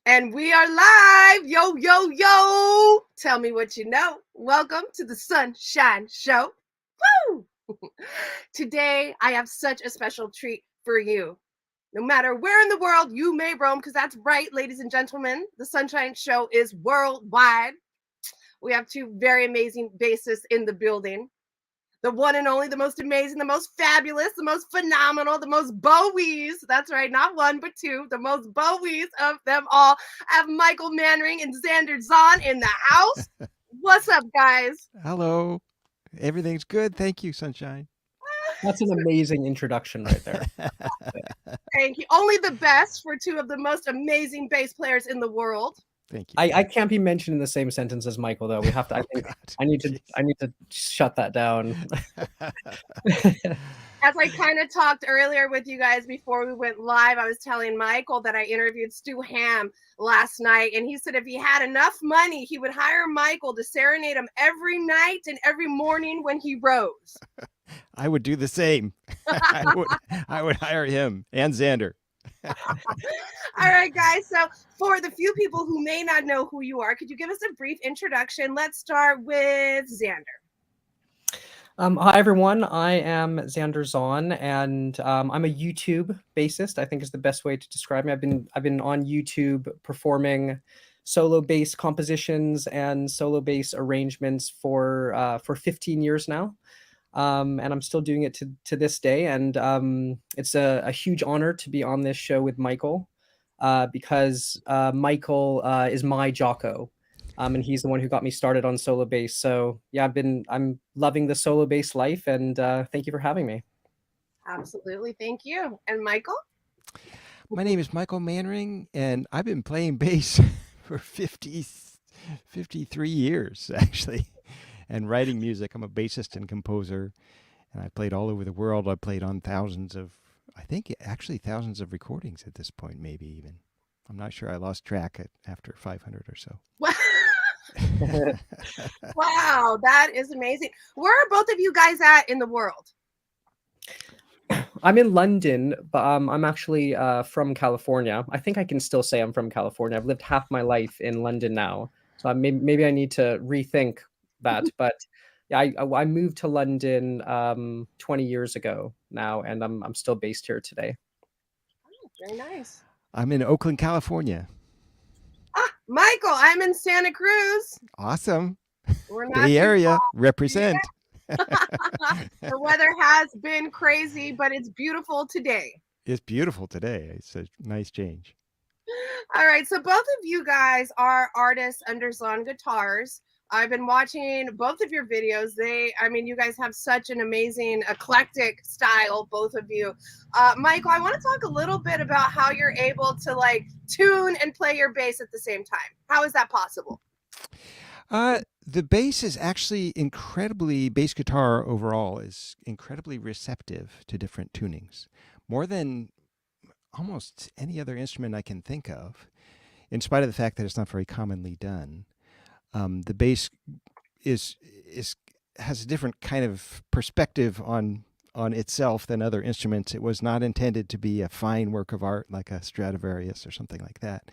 And we are live. Yo, yo, yo. Tell me what you know. Welcome to the Sunshine Show. Woo! Today, I have such a special treat for you. No matter where in the world you may roam, because that's right, ladies and gentlemen, the Sunshine Show is worldwide. We have two very amazing bassists in the building. The one and only, the most amazing, the most fabulous, the most phenomenal, the most Bowies. That's right, not one, but two, the most Bowies of them all. I have Michael Manring and Zander Zon in the house. What's up, guys? Hello. Everything's good. Thank you, Sunshine. That's an amazing introduction right there. Thank you. Only the best for two of the most amazing bass players in the world. Thank you. I can't be mentioned in the same sentence as Michael, though. We have to. I think I need to shut that down. As I kind of talked earlier with you guys before we went live, I was telling Michael that I interviewed Stu Ham last night, and he said if he had enough money, he would hire Michael to serenade him every night and every morning when he rose. I would do the same. I would hire him and Zander. All right, guys. So, for the few people who may not know who you are, could you give us a brief introduction? Let's start with Zander. Hi, everyone. I am Zander Zon, and I'm a YouTube bassist. I think is the best way to describe me. I've been on YouTube performing solo bass compositions and solo bass arrangements for 15 years now. And I'm still doing it to this day. And it's a huge honor to be on this show with Michael because Michael is my Jocko. And he's the one who got me started on solo bass. So yeah, I'm loving the solo bass life, and thank you for having me. Absolutely. Thank you. And Michael? My name is Michael Manring, and I've been playing bass for 53 years, actually, and writing music. I'm a bassist and composer, and I played all over the world. I played on thousands of recordings at this point, maybe even. I'm not sure. I lost track after 500 or so. Wow, that is amazing. Where are both of you guys at in the world? I'm in London, but I'm actually from California. I think I can still say I'm from California. I've lived half my life in London now, so maybe I need to rethink that. But yeah, I moved to London 20 years ago now, and I'm still based here today. Oh, very nice. I'm in Oakland, California. Michael, I'm in Santa Cruz. Awesome. We're not Bay Area, far. represent. Yeah. The weather has been crazy, but it's beautiful today. It's beautiful today. It's a nice change. All right, so both of you guys are artists under Zon Guitars. I've been watching both of your videos. You guys have such an amazing eclectic style, both of you. Michael, I want to talk a little bit about how you're able to like tune and play your bass at the same time. How is that possible? The bass is actually bass guitar overall is incredibly receptive to different tunings, more than almost any other instrument I can think of, in spite of the fact that it's not very commonly done. The bass has a different kind of perspective on itself than other instruments. It was not intended to be a fine work of art like a Stradivarius or something like that.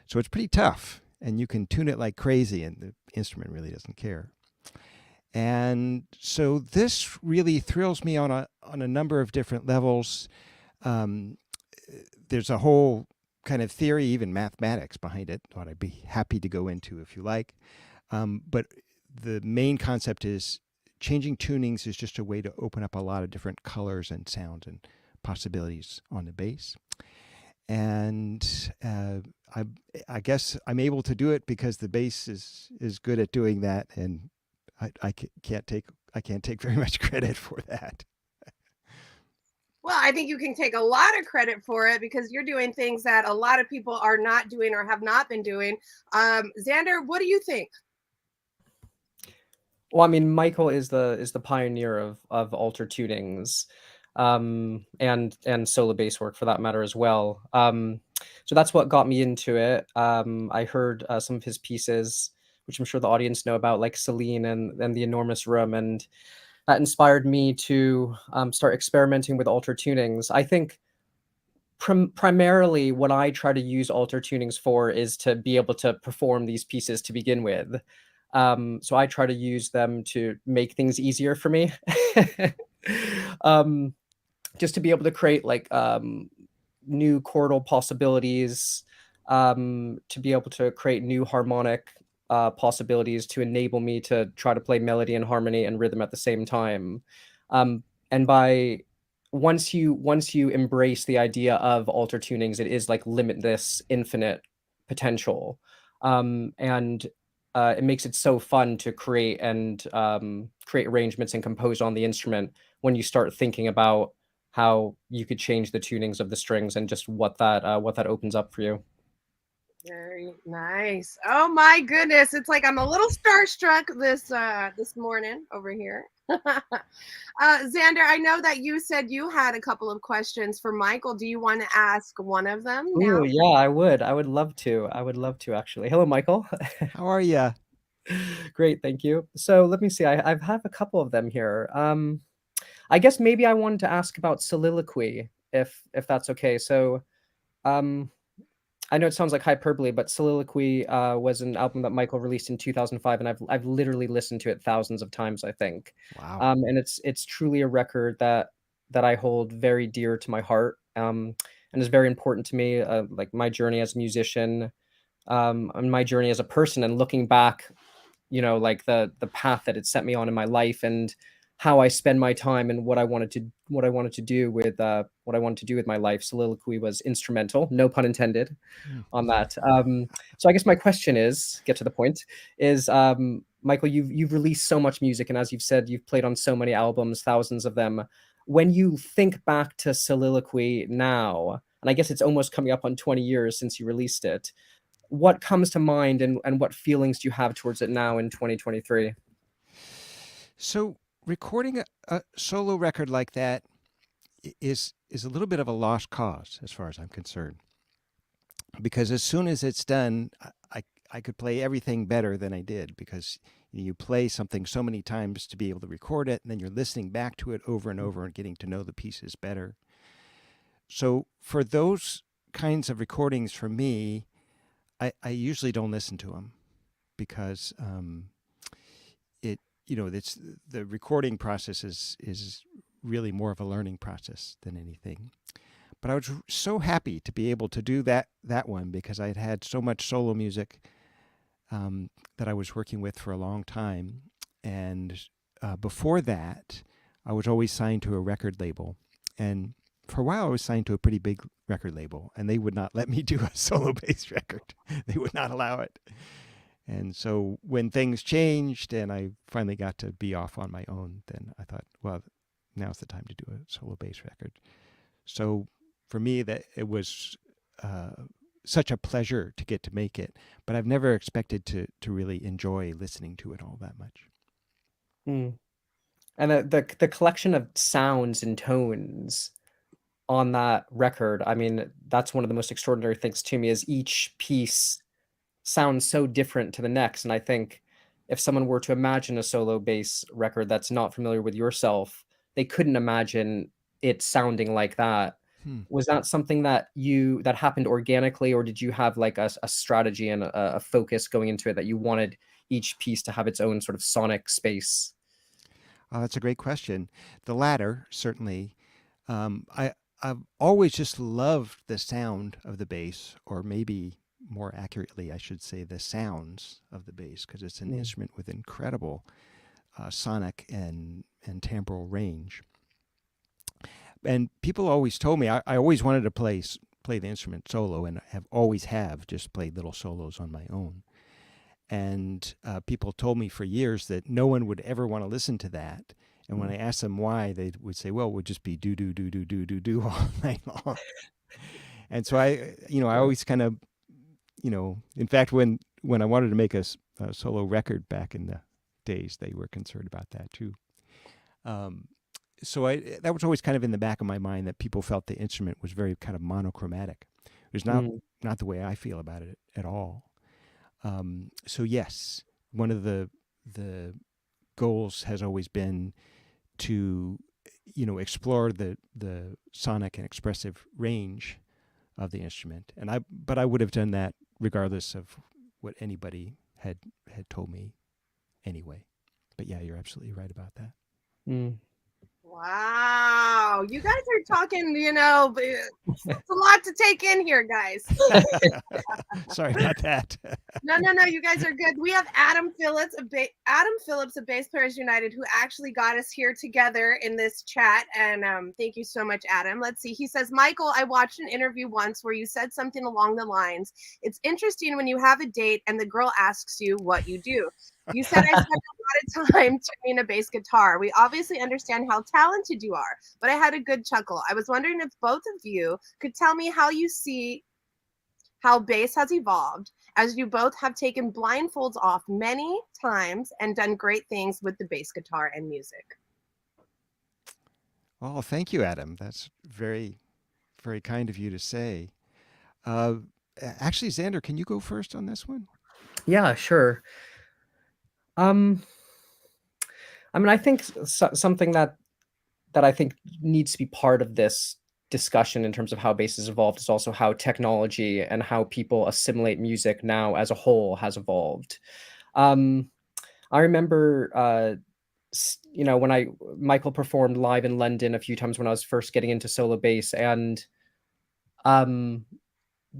So it's pretty tough, and you can tune it like crazy, and the instrument really doesn't care. And so this really thrills me on a number of different levels. There's a whole kind of theory, even mathematics behind it, what I'd be happy to go into if you like. But the main concept is changing tunings is just a way to open up a lot of different colors and sounds and possibilities on the bass. And I guess I'm able to do it because the bass is good at doing that, and I can't take very much credit for that. Well, I think you can take a lot of credit for it because you're doing things that a lot of people are not doing or have not been doing. Zander, what do you think? Well, I mean, Michael is the pioneer of alter tunings, and solo bass work for that matter as well. So that's what got me into it. I heard some of his pieces, which I'm sure the audience know about, like Celine and The Enormous Room, and that inspired me to start experimenting with alter tunings. I think primarily what I try to use alter tunings for is to be able to perform these pieces to begin with. So I try to use them to make things easier for me. um, just to be able to create like new chordal possibilities, to be able to create new harmonic possibilities to enable me to try to play melody and harmony and rhythm at the same time. And by once you embrace the idea of alter tunings, it is like limitless, infinite potential, and it makes it so fun to create and create arrangements and compose on the instrument when you start thinking about how you could change the tunings of the strings and just what that opens up for you. Very nice. Oh my goodness. It's like I'm a little starstruck this morning over here. Xander, I know that you said you had a couple of questions for Michael. Do you want to ask one of them now? Ooh, yeah, I would. I would love to. I would love to actually. Hello, Michael. How are you? Great, thank you. So let me see. I have a couple of them here. I guess maybe I wanted to ask about soliloquy, if that's okay. So, um, I know it sounds like hyperbole, but Soliloquy was an album that Michael released in 2005, and I've literally listened to it thousands of times, I think. Wow. And it's truly a record that I hold very dear to my heart, and is very important to me, like my journey as a musician, and my journey as a person, and looking back, like the path that it set me on in my life and how I spend my time and what I wanted to do with what I wanted to do with my life. Soliloquy was instrumental, no pun intended, Hmm. on that. So I guess my question is, get to the point, is Michael, you've released so much music, and as you've said, you've played on so many albums, thousands of them. When you think back to Soliloquy now, and I guess it's almost coming up on 20 years since you released it, what comes to mind and what feelings do you have towards it now in 2023? So recording a solo record like that is a little bit of a lost cause as far as I'm concerned. Because as soon as it's done, I could play everything better than I did because you play something so many times to be able to record it, and then you're listening back to it over and over and getting to know the pieces better. So for those kinds of recordings, for me, I usually don't listen to them because it's the recording process is really more of a learning process than anything. But I was so happy to be able to do that one because I had had so much solo music that I was working with for a long time, and before that, I was always signed to a record label, and for a while I was signed to a pretty big record label, and they would not let me do a solo bass record. They would not allow it. And so when things changed and I finally got to be off on my own, then I thought, well, now's the time to do a solo bass record. So for me, that it was such a pleasure to get to make it, but I've never expected to really enjoy listening to it all that much. Mm. And the collection of sounds and tones on that record, I mean, that's one of the most extraordinary things to me is each piece sounds so different to the next. And I think if someone were to imagine a solo bass record that's not familiar with yourself, they couldn't imagine it sounding like that. Hmm. Was that something that happened organically, or did you have like a strategy and a focus going into it that you wanted each piece to have its own sort of sonic space? Oh, that's a great question. The latter, certainly. I've always just loved the sound of the bass, or maybe more accurately, I should say the sounds of the bass, because it's an Mm. instrument with incredible sonic and timbral range. And people always told me I always wanted to play the instrument solo, and have just played little solos on my own. And people told me for years that no one would ever want to listen to that. And when I asked them why, they would say, "Well, it would just be do do do do do do do all night long." And so I Yeah. always kind of, in fact, when I wanted to make a solo record back in the days, they were concerned about that too. Um, so that was always kind of in the back of my mind that people felt the instrument was very kind of monochromatic. It was Mm. not the way I feel about it at all. So yes, one of the goals has always been to explore the sonic and expressive range of the instrument. But I would have done that regardless of what anybody had told me anyway. But yeah, you're absolutely right about that. Mm. Wow, you guys are talking, it's a lot to take in here, guys. Sorry about that. No, you guys are good. We have Adam Phillips, Adam Phillips of Bass Players United, who actually got us here together in this chat. And thank you so much, Adam. Let's see. He says, Michael, I watched an interview once where you said something along the lines, it's interesting when you have a date and the girl asks you what you do. You said I spent a lot of time tuning a bass guitar. We obviously understand how talented you are, but I had a good chuckle. I was wondering if both of you could tell me how you see how bass has evolved, as you both have taken blindfolds off many times and done great things with the bass guitar and music. Oh, thank you, Adam. That's very, very kind of you to say. Uh, Actually, Xander, can you go first on this one? Yeah, sure. I mean, I think something that I think needs to be part of this discussion in terms of how bass has evolved is also how technology and how people assimilate music now as a whole has evolved. Um, I remember, when Michael performed live in London a few times when I was first getting into solo bass, and um,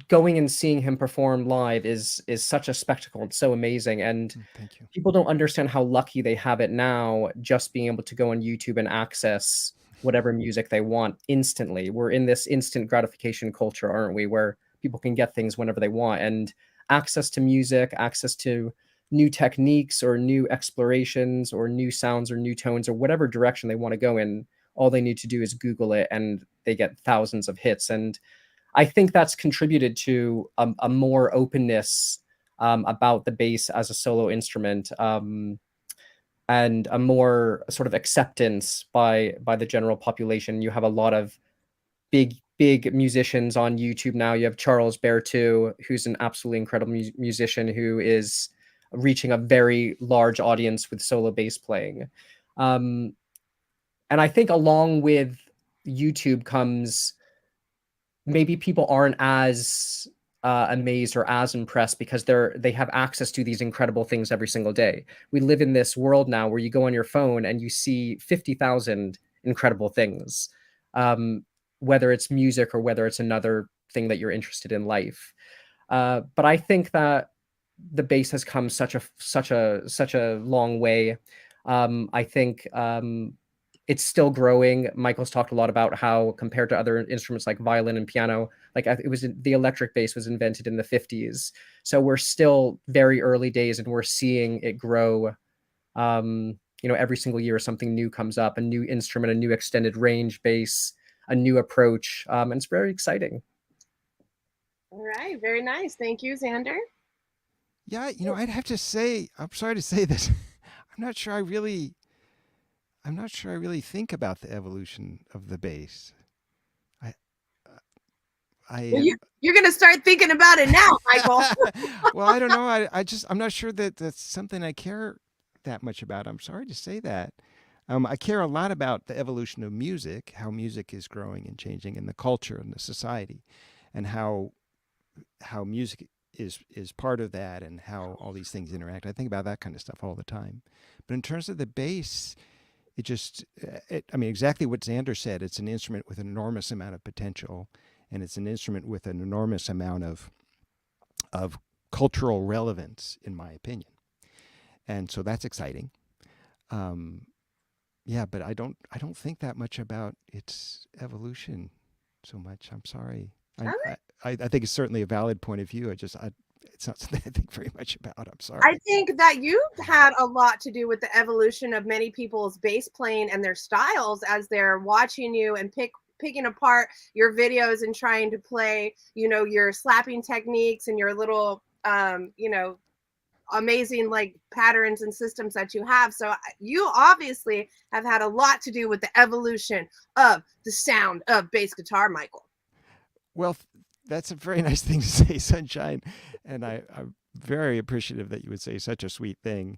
going and seeing him perform live is such a spectacle. It's so amazing, and Thank you. people don't understand how lucky they have it now, just being able to go on YouTube and access whatever music they want instantly. We're in this instant gratification culture, aren't we, where people can get things whenever they want, and access to music, access to new techniques or new explorations or new sounds or new tones or whatever direction they want to go in. All they need to do is Google it and they get thousands of hits. And I think that's contributed to a more openness about the bass as a solo instrument, and a more sort of acceptance by the general population. You have a lot of big musicians on YouTube now. You have Charles Berthoud, who's an absolutely incredible musician who is reaching a very large audience with solo bass playing. And I think along with YouTube comes, maybe people aren't as amazed or as impressed because they have access to these incredible things every single day. We live in this world now where you go on your phone and you see 50,000 incredible things, whether it's music or whether it's another thing that you're interested in life. But I think that the bass has come such a long way. I think it's still growing. Michael's talked a lot about how, compared to other instruments like violin and piano, like the electric bass was invented in the 50s. So we're still very early days, and we're seeing it grow. Every single year something new comes up, a new instrument, a new extended range bass, a new approach, and it's very exciting. All right, very nice. Thank you, Xander. Yeah, I'd have to say, I'm sorry to say this, I'm not sure I really think about the evolution of the bass. I, Well, you're going to start thinking about it now, Michael. Well, I don't know. I'm not sure that that's something I care that much about. I'm sorry to say that. I care a lot about the evolution of music, how music is growing and changing in the culture and the society, and how music is part of that, and how all these things interact. I think about that kind of stuff all the time. But in terms of the bass, I mean, exactly what Xander said. It's an instrument with an enormous amount of potential, and it's an instrument with an enormous amount of cultural relevance, in my opinion. And so that's exciting. Yeah, but I don't think that much about its evolution so much. I'm sorry. I think it's certainly a valid point of view. It's not something I think very much about. I'm sorry. I think that you've had a lot to do with the evolution of many people's bass playing and their styles as they're watching you and picking apart your videos and trying to play, your slapping techniques and your little, amazing like patterns and systems that you have. So you obviously have had a lot to do with the evolution of the sound of bass guitar, Michael. Well, that's a very nice thing to say, Sunshine, and I'm very appreciative that you would say such a sweet thing.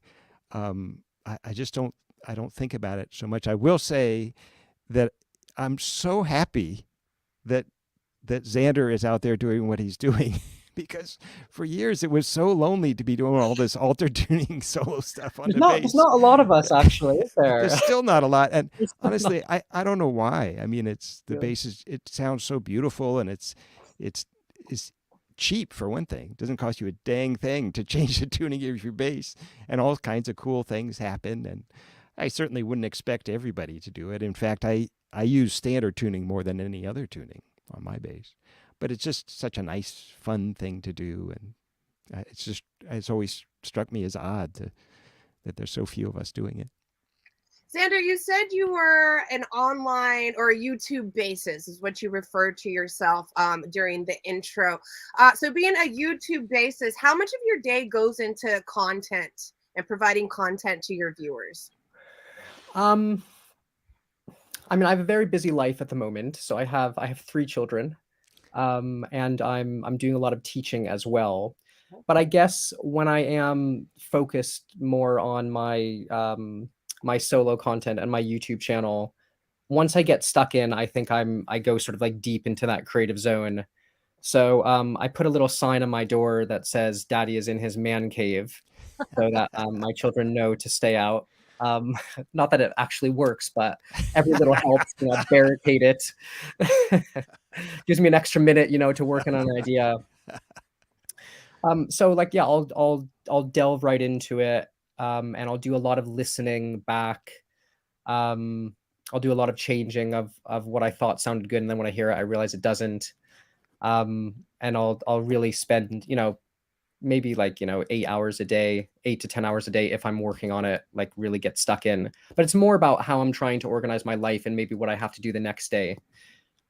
I just don't think about it so much. I will say that I'm so happy that that Zander is out there doing what he's doing. Because for years it was so lonely to be doing all this alter tuning solo stuff on the There's bass. not a lot of us actually, is there? There's still not a lot, and There's not. honestly, I don't know why. I mean, it's the Yeah. bass is, it sounds so beautiful, and it's it's cheap for one thing. It doesn't cost you a dang thing to change the tuning of your bass, and all kinds of cool things happen. And I certainly wouldn't expect everybody to do it. In fact, I use standard tuning more than any other tuning on my bass, but it's just such a nice, fun thing to do, and it's always struck me as odd that there's so few of us doing it. Zander, you said you were an online or a YouTube bassist, is what you referred to yourself during the intro. So, being a YouTube bassist, how much of your day goes into content and providing content to your viewers? I mean, I have a very busy life at the moment. So I have 3 children, and I'm doing a lot of teaching as well. But I guess when I am focused more on my solo content and my YouTube channel, once I get stuck in, I think I go sort of like deep into that creative zone. So I put a little sign on my door that says "Daddy is in his man cave," so that my children know to stay out. Um, Not that it actually works, but every little helps. You know, barricade it. Gives me an extra minute, you know, to work on an idea. So like, yeah, I'll delve right into it, and I'll do a lot of listening back. Um, I'll do a lot of changing of what I thought sounded good, and then when I hear it, I realize it doesn't. And I'll really spend, you know, maybe like, you know, 8 hours a day, 8 to 10 hours a day if I'm working on it, like really get stuck in. But it's more about how I'm trying to organize my life and maybe what I have to do the next day.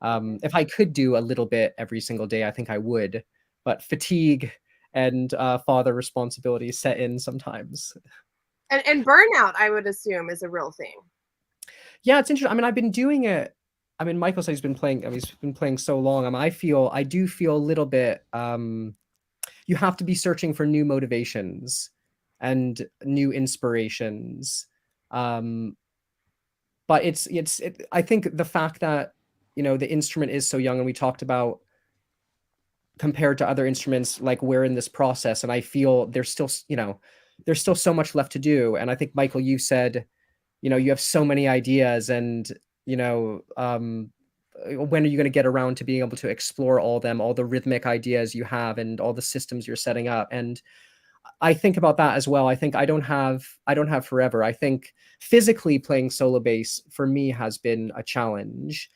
If I could do a little bit every single day, I think I would, but fatigue and father responsibilities set in sometimes. And burnout, I would assume, is a real thing. Yeah, it's interesting. I mean, I've been doing it. I mean, Michael said he's been playing. I mean, he's been playing so long. I mean, I do feel a little bit. You have to be searching for new motivations and new inspirations. Um, but I think the fact that, you know, the instrument is so young, and we talked about compared to other instruments, like we're in this process, and I feel there's still, you know, there's still so much left to do. And I think, Michael, you said, you know, you have so many ideas, and, you know, when are you going to get around to being able to explore all them, all the rhythmic ideas you have and all the systems you're setting up? And I think about that as well. I think I don't have forever. I think physically playing solo bass for me has been a challenge,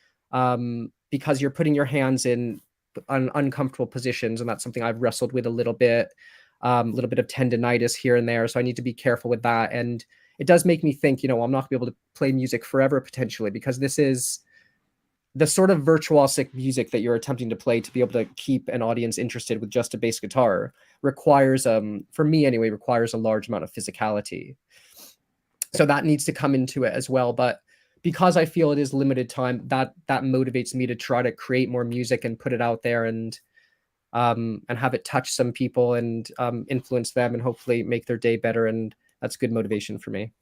because you're putting your hands in uncomfortable positions, and that's something I've wrestled with a little bit of tendonitis here and there. So I need to be careful with that. And it does make me think, you know, I'm not going to be able to play music forever potentially, because this is the sort of virtuosic music that you're attempting to play to be able to keep an audience interested with just a bass guitar requires, for me anyway, requires a large amount of physicality. So that needs to come into it as well. But because I feel it is limited time, that motivates me to try to create more music and put it out there, and have it touch some people and influence them and hopefully make their day better. And that's good motivation for me.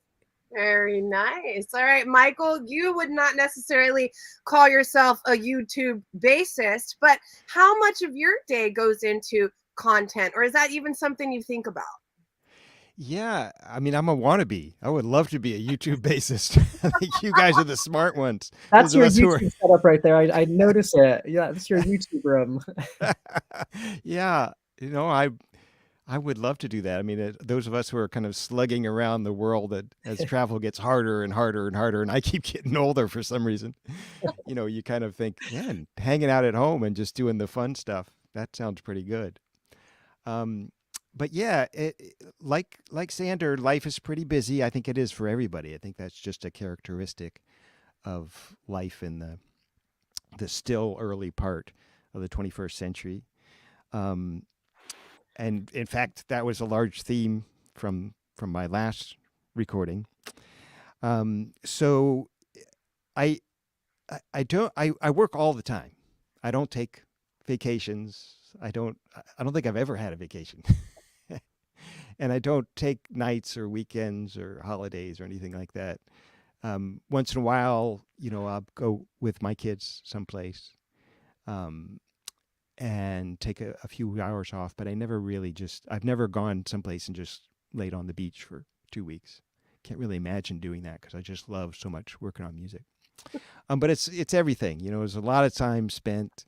Very nice. All right, Michael, you would not necessarily call yourself a YouTube bassist, but how much of your day goes into content, or is that even something you think about? Yeah, I mean, I'm a wannabe. I would love to be a YouTube bassist. I think you guys are the smart ones. That's Those of your us who are YouTube setup right there. I notice it. Yeah, that's your YouTube room. yeah, you know, I would love to do that. I mean, those of us who are kind of slugging around the world as travel gets harder and harder and harder, and I keep getting older for some reason, you know, you kind of think, man, hanging out at home and just doing the fun stuff, that sounds pretty good. But yeah, like Sander, life is pretty busy. I think it is for everybody. I think that's just a characteristic of life in the still early part of the 21st century. And in fact, that was a large theme from my last recording. So I I work all the time. I don't take vacations. I don't think I've ever had a vacation. And I don't take nights or weekends or holidays or anything like that. Once in a while, you know, I'll go with my kids someplace. and take a few hours off, but I never really I've never gone someplace and just laid on the beach for 2 weeks. Can't really imagine doing that because I just love so much working on music. But it's everything. There's a lot of time spent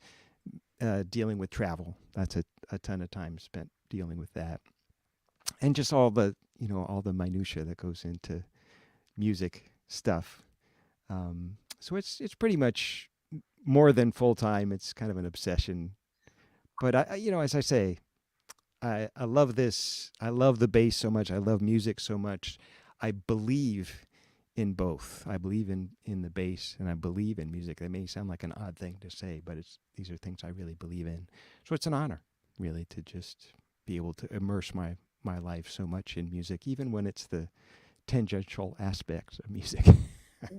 dealing with travel. That's a ton of time spent dealing with that, and just all the minutia that goes into music stuff. So it's pretty much more than full time. It's kind of an obsession. But as I say, I love this. I love the bass so much. I love music so much. I believe in both. I believe in the bass and I believe in music. That may sound like an odd thing to say, but these are things I really believe in. So it's an honor, really, to just be able to immerse my life so much in music, even when it's the tangential aspects of music.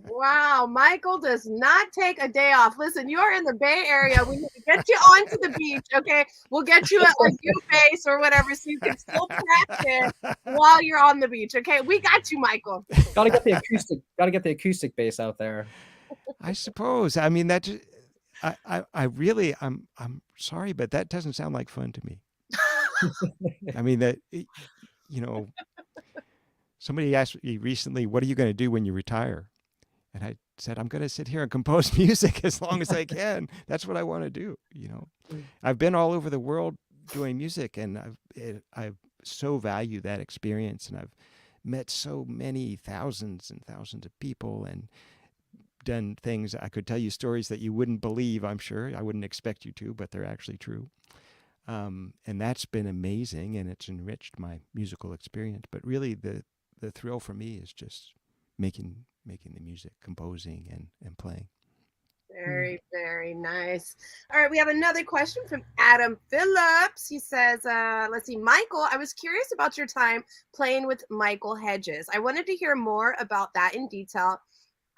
Wow, Michael does not take a day off. Listen, you're in the Bay Area. We need to get you onto the beach, okay? We'll get you a U-base or whatever so you can still practice while you're on the beach, okay? We got you, Michael. Gotta get the acoustic bass out there. I suppose. I mean, I really, I'm sorry, but that doesn't sound like fun to me. I mean, somebody asked me recently, what are you going to do when you retire? And I said, I'm going to sit here and compose music as long as I can. That's what I want to do. I've been all over the world doing music, and I've so valued that experience, and I've met so many thousands and thousands of people and done things. I could tell you stories that you wouldn't believe, I'm sure. I wouldn't expect you to, but they're actually true. And that's been amazing, and it's enriched my musical experience. But really, the thrill for me is just making the music, composing and playing. Very, very nice. All right, we have another question from Adam Phillips. He says, let's see, Michael, I was curious about your time playing with Michael Hedges. I wanted to hear more about that in detail,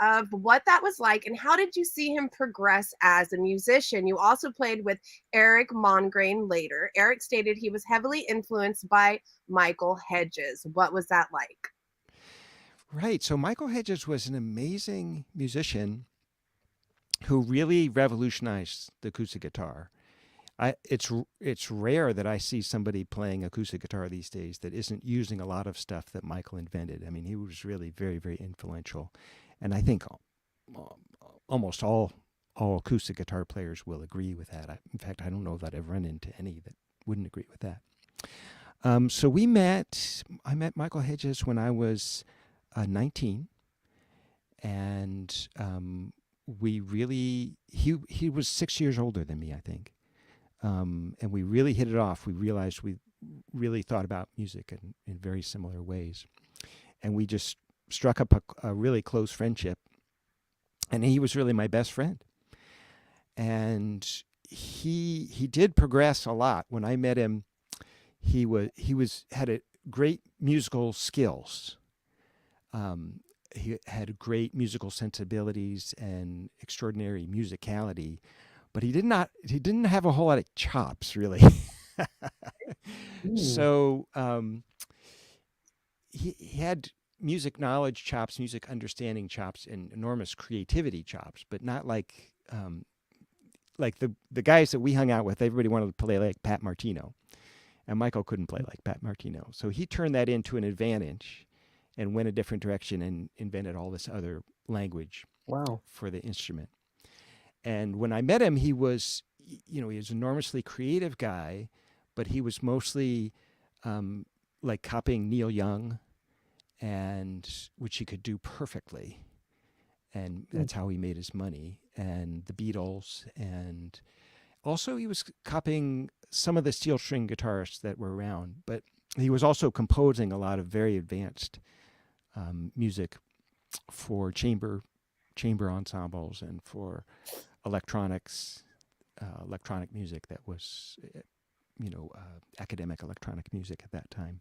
of what that was like, and how did you see him progress as a musician? You also played with Eric Manring later. Eric stated he was heavily influenced by Michael Hedges. What was that like? Right. So Michael Hedges was an amazing musician who really revolutionized the acoustic guitar. It's rare that I see somebody playing acoustic guitar these days that isn't using a lot of stuff that Michael invented. I mean, he was really very, very influential. And I think almost all acoustic guitar players will agree with that. In fact, I don't know that I've run into any that wouldn't agree with that. So I met Michael Hedges when I was 19, and he was 6 years older than me, I think. And we really hit it off. We realized we really thought about music in very similar ways. And we just struck up a really close friendship. And he was really my best friend. And he did progress a lot. When I met him, he had a great musical skills. He had great musical sensibilities and extraordinary musicality, but he didn't have a whole lot of chops, really. So he had music knowledge chops, music understanding chops, and enormous creativity chops, but not like the guys that we hung out with. Everybody wanted to play like Pat Martino, and Michael couldn't play like Pat Martino. So he turned that into an advantage and went a different direction and invented all this other language for the instrument. And when I met him, he was an enormously creative guy, but he was mostly like copying Neil Young, and which he could do perfectly. And that's how he made his money, and the Beatles. And also he was copying some of the steel string guitarists that were around, but he was also composing a lot of very advanced music for chamber ensembles and for electronic music that was, academic electronic music at that time,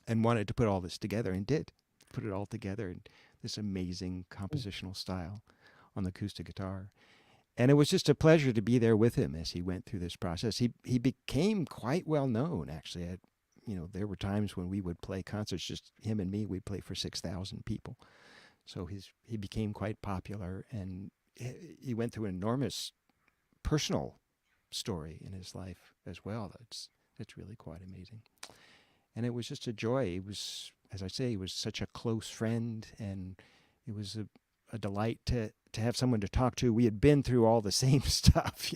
and wanted to put all this together, and did put it all together in this amazing compositional style on the acoustic guitar. And it was just a pleasure to be there with him as he went through this process. He became quite well known, actually. There were times when we would play concerts, just him and me. We'd play for 6,000 people. So he became quite popular, and he went through an enormous personal story in his life as well. That's really quite amazing. And it was just a joy. He was, as I say, he was such a close friend, and it was a delight to have someone to talk to. We had been through all the same stuff,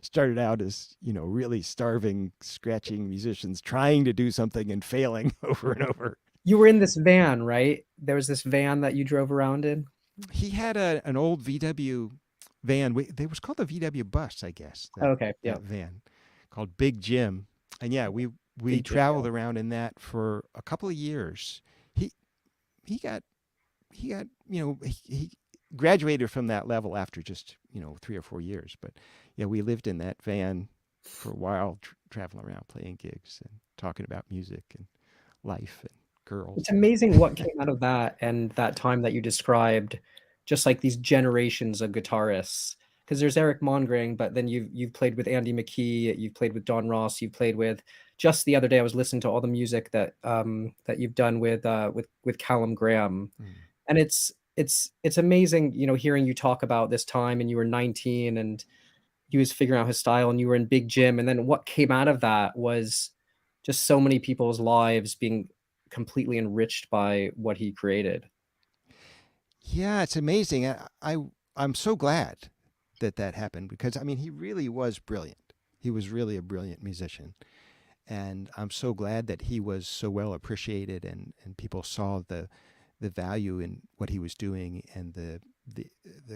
started out as, really starving, scratching musicians trying to do something and failing over and over. You were in this van, right? There was this van that you drove around in. He had an old VW van. They was called the VW bus, I guess. Okay, yeah. That van called Big Jim. And yeah, we Big Jim, traveled around in that for a couple of years. He got he graduated from that level after just 3 or 4 years. But yeah, we lived in that van for a while, traveling around, playing gigs and talking about music and life and girls. It's amazing what came out of that and that time that you described, just like these generations of guitarists. Because there's Eric Manring, but then you've played with Andy McKee, you've played with Don Ross, you've played with. Just the other day, I was listening to all the music that you've done with Callum Graham, and it's amazing, hearing you talk about this time, and you were 19 and he was figuring out his style, and you were in Big Jim, and then what came out of that was just so many people's lives being completely enriched by what he created. Yeah, it's amazing. I'm so glad that happened, because I mean, he really was brilliant. He was really a brilliant musician, and I'm so glad that he was so well appreciated, and people saw the value in what he was doing, and the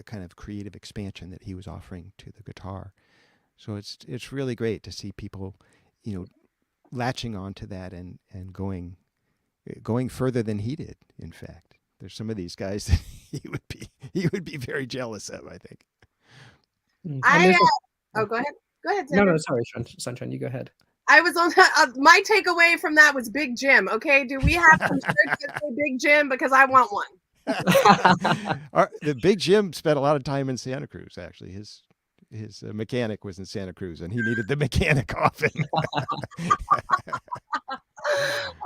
kind of creative expansion that he was offering to the guitar. So it's really great to see people, latching onto that and going further than he did. In fact, there's some of these guys that he would be very jealous of, I think. Go ahead. Go ahead, Zander. No, sorry, Sunshine, you go ahead. I was on my takeaway from that was Big Jim. Okay, do we have some shirts that say Big Jim, because I want one? The Big Jim spent a lot of time in Santa Cruz. Actually, his mechanic was in Santa Cruz, and he needed the mechanic often.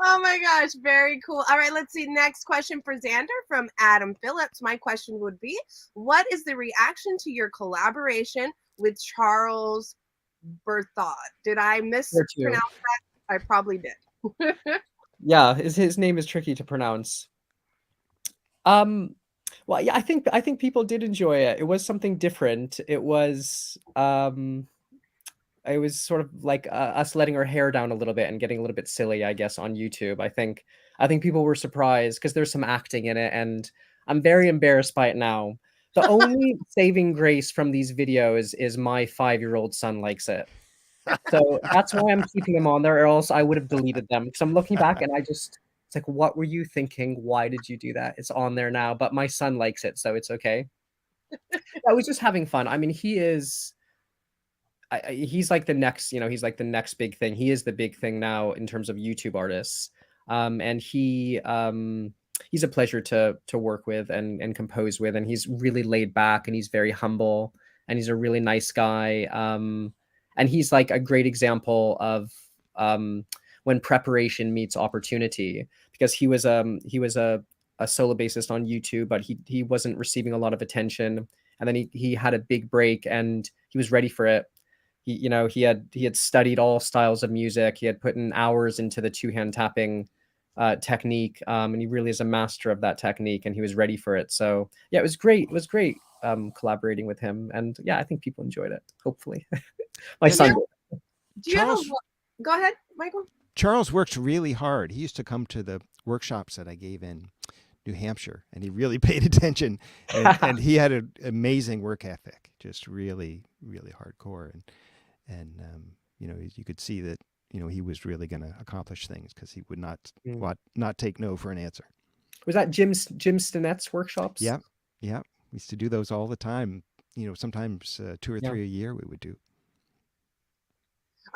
Oh my gosh, very cool. All right, let's see. Next question for Zander from Adam Phillips. My question would be, what is the reaction to your collaboration with Charles Berthaud? Did I mispronounce that? I probably did. Yeah, his name is tricky to pronounce. Well, yeah, I think people did enjoy it. It was something different. It was sort of like us letting our hair down a little bit and getting a little bit silly, I guess, on YouTube. I think people were surprised because there's some acting in it, and I'm very embarrassed by it now. The only saving grace from these videos is my 5-year-old son likes it. So that's why I'm keeping them on there, or else I would have deleted them. Because I'm looking back and it's like, what were you thinking? Why did you do that? It's on there now, but my son likes it, so it's okay. I was just having fun. I mean, he's like the next, he's like the next big thing. He is the big thing now in terms of YouTube artists. And he's a pleasure to work with and compose with. And he's really laid back, and he's very humble, and he's a really nice guy. And he's like a great example of when preparation meets opportunity, because he was a solo bassist on YouTube, but he wasn't receiving a lot of attention. And then he had a big break, and he was ready for it. He had studied all styles of music. He had put in hours into the 2-hand tapping technique, and he really is a master of that technique, and he was ready for it. So yeah, it was great. It was great collaborating with him, and yeah, I think people enjoyed it, hopefully. My son. Go ahead, Michael. Charles works really hard. He used to come to the workshops that I gave in New Hampshire, and he really paid attention, and he had an amazing work ethic, just really, really hardcore. And you could see that, he was really going to accomplish things, because he would not take no for an answer. Was that Jim Stinnett's workshops? Yeah. We used to do those all the time. Sometimes 2 or 3 a year we would do.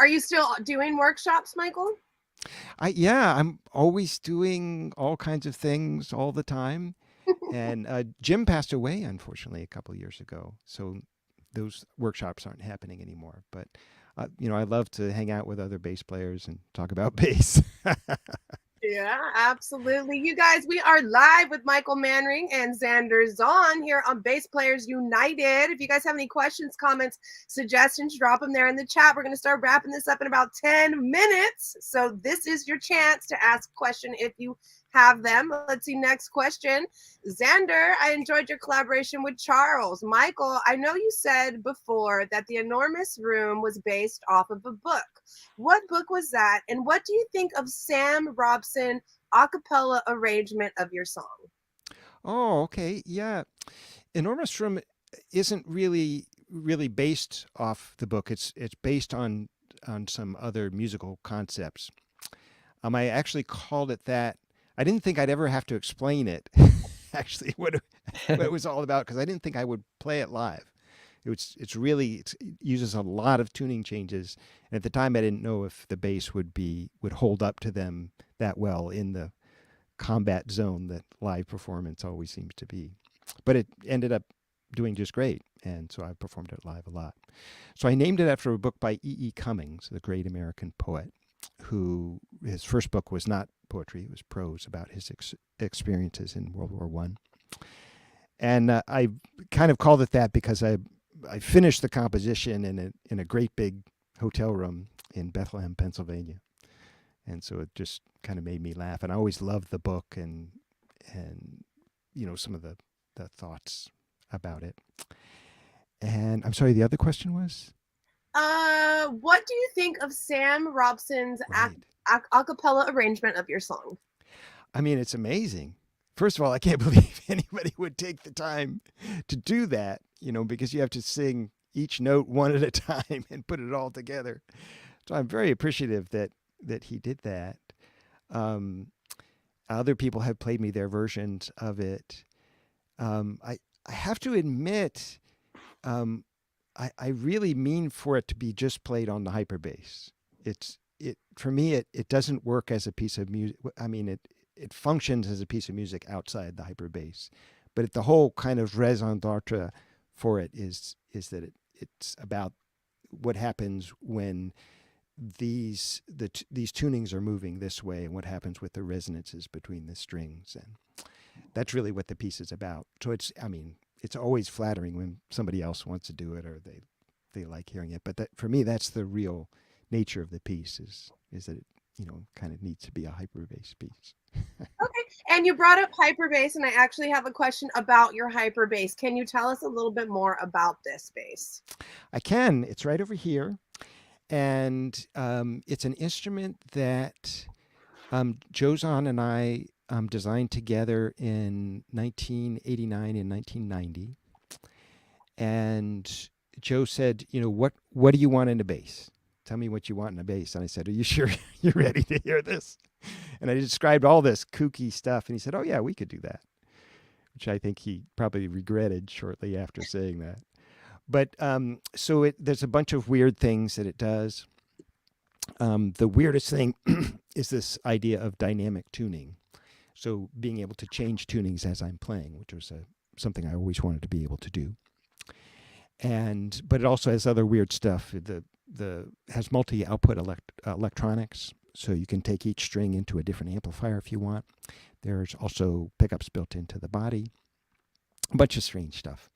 Are you still doing workshops, Michael? I'm always doing all kinds of things all the time. And Jim passed away, unfortunately, a couple of years ago. So those workshops aren't happening anymore. But, I love to hang out with other bass players and talk about bass. Yeah, absolutely. You guys, we are live with Michael Manring and Zander Zon here on Bass Players United. If you guys have any questions, comments, suggestions, drop them there in the chat. We're going to start wrapping this up in about 10 minutes. So this is your chance to ask a question if you have them. Let's see, next question. Xander, I enjoyed your collaboration with Charles. Michael, I know you said before that The Enormous Room was based off of a book. What book was that? And what do you think of Sam Robson a cappella arrangement of your song? Oh, okay. Yeah. Enormous Room isn't really based off the book. It's based on some other musical concepts. I actually called it that. I didn't think I'd ever have to explain it, actually, what it was all about, because I didn't think I would play it live. It uses a lot of tuning changes, and at the time I didn't know if the bass would hold up to them that well in the combat zone that live performance always seems to be. But it ended up doing just great, and so I performed it live a lot. So I named it after a book by E.E. Cummings, the great American poet, who his first book was not poetry, it was prose about his experiences in World War One. And I kind of called it that because I finished the composition in a great big hotel room in Bethlehem, Pennsylvania. And so it just kind of made me laugh. And I always loved the book and some of the thoughts about it. And I'm sorry, the other question was? What do you think of Sam Robson's Right. a cappella arrangement of your song? I mean, it's amazing. First of all, I can't believe anybody would take the time to do that, because you have to sing each note one at a time and put it all together. So I'm very appreciative that he did that. Other people have played me their versions of it. I have to admit, I really mean for it to be just played on the hyperbass. For me, it doesn't work as a piece of music. I mean, it functions as a piece of music outside the hyperbass, but the whole kind of raison d'être for it is that it's about what happens when these tunings are moving this way, and what happens with the resonances between the strings, and that's really what the piece is about. So it's always flattering when somebody else wants to do it or they like hearing it. But for me, that's the real nature of the piece is that it kind of needs to be a hyperbass piece. Okay, and you brought up hyperbass, and I actually have a question about your hyperbass. Can you tell us a little bit more about this bass? I can. It's right over here, and it's an instrument that Joe Zon and I designed together in 1989 and 1990. And Joe said, what do you want in a bass? Tell me what you want in a bass. And I said, are you sure you're ready to hear this? And I described all this kooky stuff. And he said, oh, yeah, we could do that, which I think he probably regretted shortly after saying that. But so there's a bunch of weird things that it does. The weirdest thing is this idea of dynamic tuning. So being able to change tunings as I'm playing, which was something I always wanted to be able to do. But it also has other weird stuff. Has multi-output electronics, so you can take each string into a different amplifier if you want. There's also pickups built into the body. A bunch of strange stuff.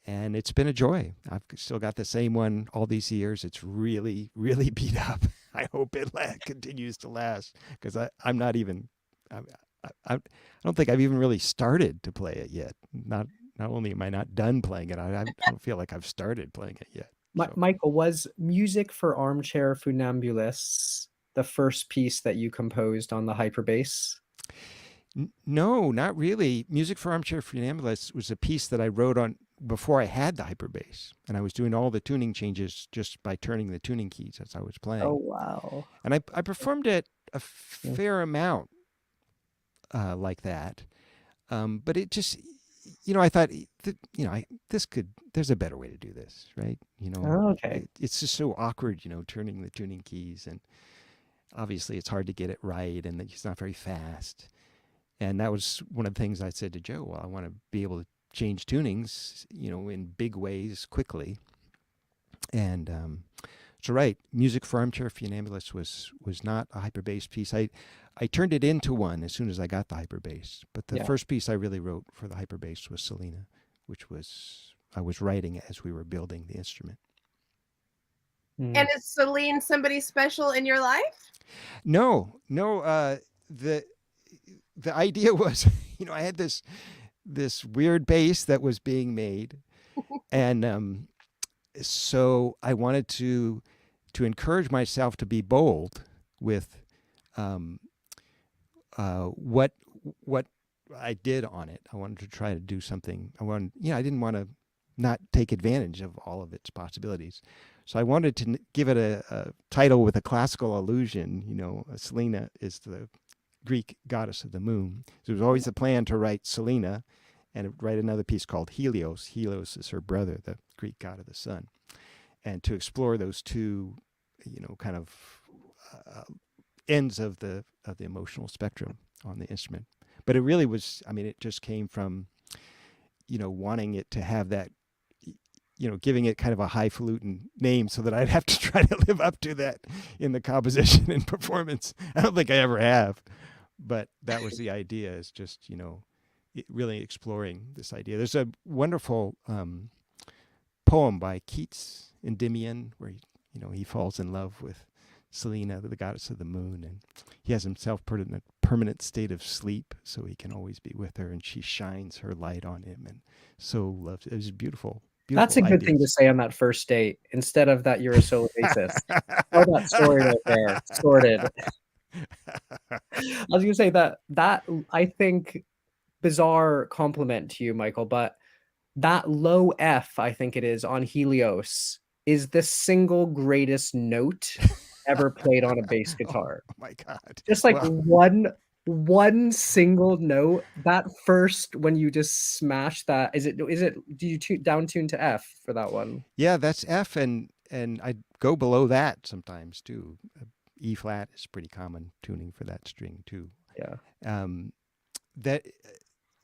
And it's been a joy. I've still got the same one all these years. It's really, really beat up. I hope it continues to last, because I'm not even. I don't think I've even really started to play it yet. Not only am I not done playing it, I don't feel like I've started playing it yet. So. Michael, was Music for Armchair Funambulists the first piece that you composed on the hyperbass? No, not really. Music for Armchair Funambulists was a piece that I wrote on before I had the hyperbass, and I was doing all the tuning changes just by turning the tuning keys as I was playing. Oh, wow. And I performed it a fair amount like that. But it just, I thought, there's a better way to do this, right? Oh, okay. It's just so awkward, turning the tuning keys, and obviously it's hard to get it right, and it's not very fast. And that was one of the things I said to Joe. Well, I want to be able to change tunings, in big ways quickly. And that's right. Music for Armchair Funambulist was not a hyperbass piece. I turned it into one as soon as I got the hyperbass. But the Yeah. first piece I really wrote for the hyperbass was Selena, which was I was writing as we were building the instrument. And is Celine somebody special in your life? No, no. The idea was, I had this weird bass that was being made, and so I wanted to encourage myself to be bold with um, what I did on it. I wanted to try to do something. I didn't want to not take advantage of all of its possibilities. So I wanted to give it a title with a classical allusion. Selena is the Greek goddess of the moon. So it was always the plan to write Selena and write another piece called Helios. Helios is her brother, the Greek god of the sun. And to explore those two, kind of ends of the emotional spectrum on the instrument. But it really was, it just came from, wanting it to have that, giving it kind of a highfalutin name so that I'd have to try to live up to that in the composition and performance. I don't think I ever have, but that was the idea, is just, really exploring this idea. There's a wonderful poem by Keats, Endymion, where he falls in love with Selena, the goddess of the moon, and he has himself put in a permanent state of sleep so he can always be with her, and she shines her light on him and so loves it. It was beautiful. That's a good thing to say on that first date, instead of that you're a solo bassist. Tell that story right there. Sorted. I was going to say that I think, bizarre compliment to you, Michael, but that low F, I think it is, on Helios is the single greatest note ever played on a bass guitar. Oh my God. Just like one single note, that first, when you just smash that, do you down tune to F for that one? Yeah, that's F, and I go below that sometimes too. E flat is pretty common tuning for that string too. Yeah.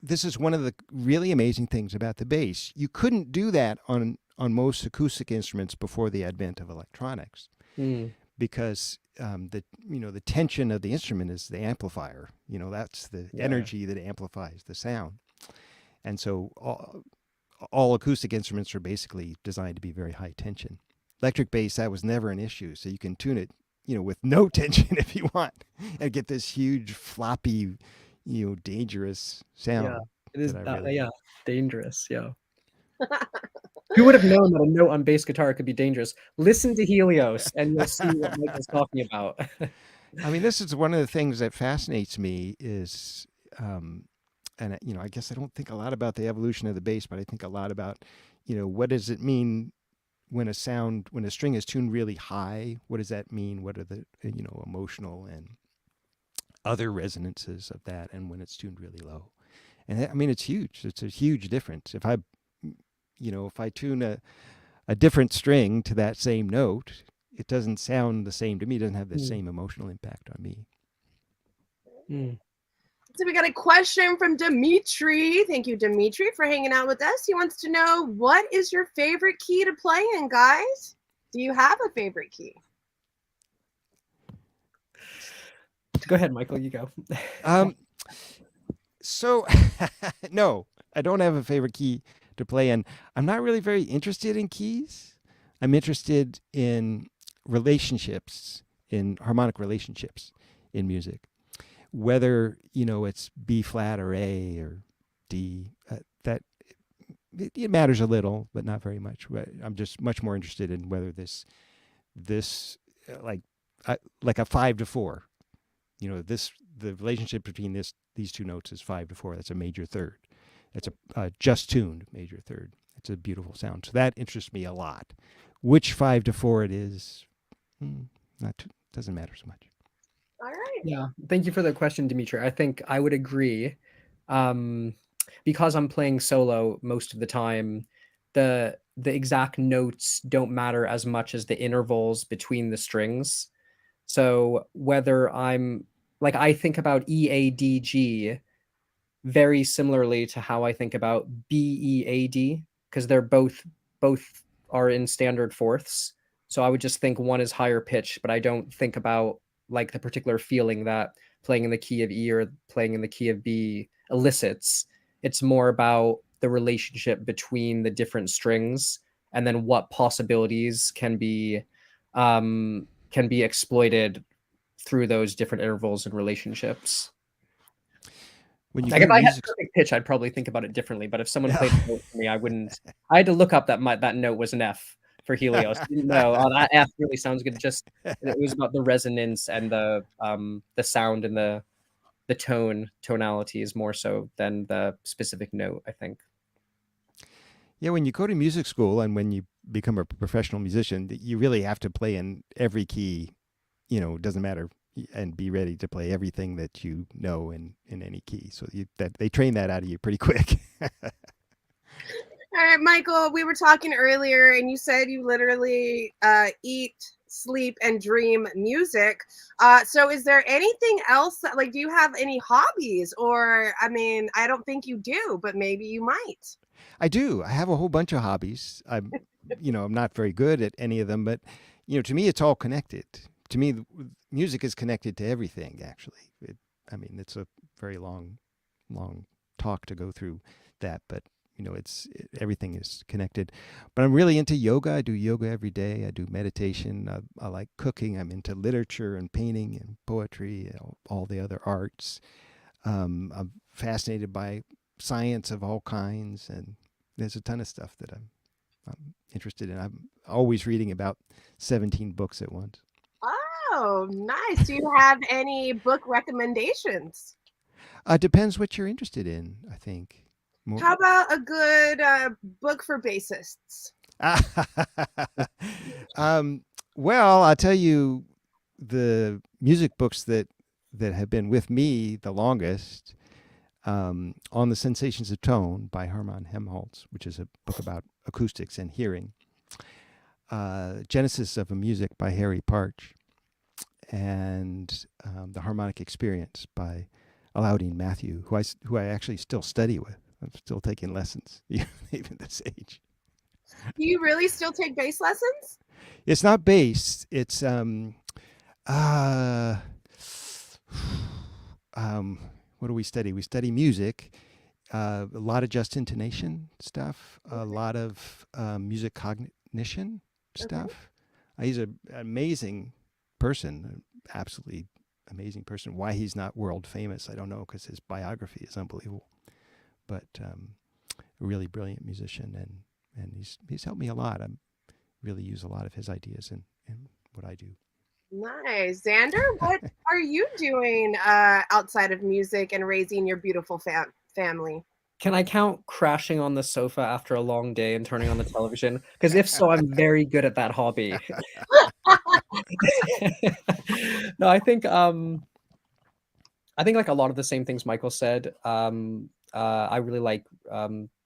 This is one of the really amazing things about the bass. You couldn't do that on most acoustic instruments before the advent of electronics, because the tension of the instrument is the amplifier. That's the energy that amplifies the sound, and so all acoustic instruments are basically designed to be very high tension. Electric bass, that was never an issue, so you can tune it, with no tension if you want, and get this huge floppy, dangerous sound. Yeah, it is dangerous. Yeah. Who would have known that a note on bass guitar could be dangerous? Listen to Helios and you'll see what Michael's talking about. This is one of the things that fascinates me is, and I guess I don't think a lot about the evolution of the bass, but I think a lot about, what does it mean when a string is tuned really high? What does that mean? What are the, emotional and other resonances of that, and when it's tuned really low? And it's huge. It's a huge difference. If I tune a different string to that same note, it doesn't sound the same to me. It doesn't have the same emotional impact on me. So we got a question from Dimitri. Thank you, Dimitri, for hanging out with us. He wants to know, what is your favorite key to play in, guys? Do you have a favorite key? Go ahead, Michael, you go. So, no, I don't have a favorite key to play in. I'm not really very interested in keys. I'm interested in relationships, in harmonic relationships in music. Whether, it's B flat or A or D, that it matters a little, but not very much. I'm just much more interested in whether this like a 5-4, the relationship between these two notes is 5-4. That's a major third. That's a just tuned major third. It's a beautiful sound. So that interests me a lot. Which 5-4 it is, doesn't matter so much. All right. Yeah, thank you for the question, Dimitri. I think I would agree. Because I'm playing solo most of the time, the exact notes don't matter as much as the intervals between the strings. So whether I think about E, A, D, G very similarly to how I think about B, E, A, D, because they're both are in standard fourths. So I would just think one is higher pitched, but I don't think about like the particular feeling that playing in the key of E or playing in the key of B elicits. It's more about the relationship between the different strings and then what possibilities can be exploited through those different intervals and relationships. When you Like go if to I had music, perfect pitch, I'd probably think about it differently. But if someone yeah. played a note for me, I wouldn't. I had to look up that that note was an F for Helios. Didn't know. Oh, that F really sounds good. Just it was about the resonance and the sound and the tonalities more so than the specific note, I think. Yeah, when you go to music school and when you become a professional musician, you really have to play in every key. It doesn't matter, and be ready to play everything that you know in any key. So that they train that out of you pretty quick. All right, Michael, we were talking earlier, and you said you literally eat, sleep, and dream music. So, is there anything else that, like, do you have any hobbies? Or, I mean, I don't think you do, but maybe you might. I do. I have a whole bunch of hobbies. I'm not very good at any of them, but to me, it's all connected. To me, music is connected to everything. Actually, I mean, it's a very long talk to go through that, but everything is connected. But I'm really into yoga. I do yoga every day. I do meditation. I like cooking. I'm into literature and painting and poetry, all the other arts. I'm fascinated by science of all kinds, and there's a ton of stuff that I'm interested in. I'm always reading about 17 books at once. Oh, nice. Do you have any book recommendations? Depends what you're interested in, I think. More. How about a good book for bassists? Well, I'll tell you the music books that have been with me the longest. On the Sensations of Tone by Hermann Helmholtz, which is a book about acoustics and hearing. Genesis of a Music by Harry Partch, and The Harmonic Experience by Alaudine Matthew, who I actually still study with. I'm still taking lessons, even this age. Do you really still take bass lessons? It's not bass. It's uh, what do we study? We study music, a lot of just intonation stuff, a lot of music cognition Okay. stuff. He's an amazing person, an absolutely amazing person. Why he's not world famous, I don't know, because his biography is unbelievable. But a really brilliant musician, and he's helped me a lot. I really use a lot of his ideas in what I do. Nice. Xander, what are you doing outside of music and raising your beautiful family? Can I count crashing on the sofa after a long day and turning on the television? Because if so, I'm very good at that hobby. No, I think like a lot of the same things Michael said. I really like